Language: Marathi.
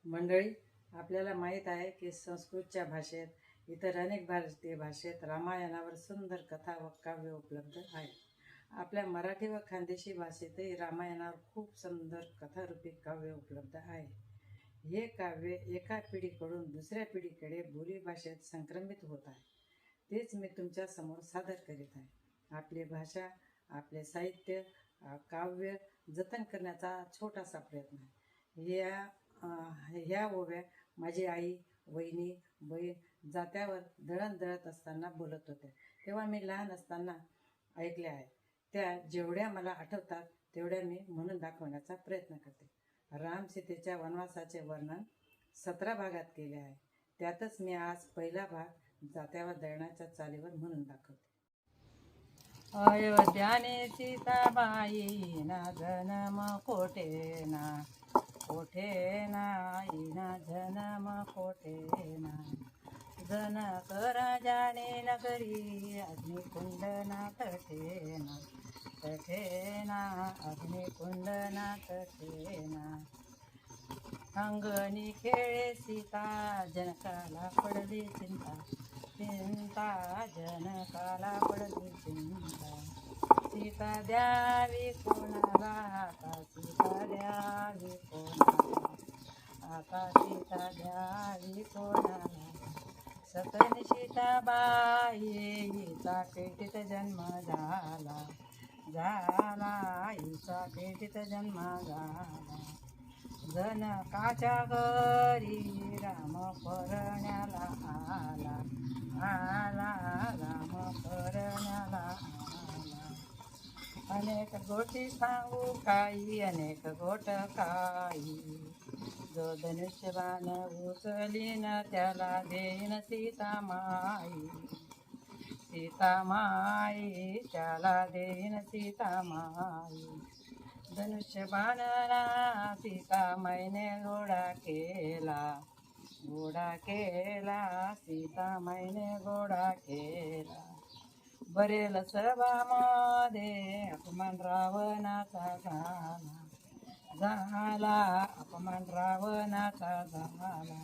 मंडळी, आपल्याला माहीत आहे की संस्कृतच्या भाषेत, इतर अनेक भारतीय भाषेत रामायणावर सुंदर कथा व काव्य उपलब्ध आहे. आपल्या मराठी व खानदेशी भाषेतही रामायणावर खूप सुंदर कथारूपी काव्य उपलब्ध आहे. हे काव्य एका पिढीकडून दुसऱ्या पिढीकडे बोलीभाषेत संक्रमित होत आहे. तेच मी तुमच्या समोर सादर करीत आहे. आपली भाषा, आपले साहित्य, काव्य जतन करण्याचा छोटासा प्रयत्न आहे. ह्या ओव्या माझी आई, वहिनी, बहीण जात्यावर दळण दळत असताना बोलत होत्या. तेव्हा मी लहान असताना ऐकल्या आहेत. त्या जेवढ्या मला आठवतात तेवढ्या मी म्हणून दाखवण्याचा प्रयत्न करते. राम सीतेच्या वनवासाचे वर्णन 17 भागात केले आहे. त्यातच मी आज पहिला भाग जात्यावर दळणाच्या चालीवर म्हणून दाखवते. अयोध्याने सीताबाई ना जन्म कोठे ना इना जन्म कोठे ना. जनक राजाने नगरी अग्निकुंड ना तटे ना अग्निकुंड ना तटे ना. अंगणी खेळे सीता जनकाला पडली चिंता जनकाला पडली चिंता. सीता द्यावी कोणाला आता सीता द्यावी कोणाला आता सीता द्यावी कोणाला. सकन सीताबाई हिचा पेटीत जन्म झाला हिचा पेटीत जन्म झाला. जनकाच्या घरी राम परण्याला आला राम परण्याला आला. अनेक गोष्टी सांगू काही अनेक गोट काही. जो धनुष्यबाण उचलीन त्याला देईन सीतामाई त्याला देईन सीतामाई. धनुष्यबाणाला सीतामाईने गोडा केला सीतामाईने गोडा केला. बरेल सभामध्ये अपमान रावणाचा झाला अपमान रावणाचा झाला.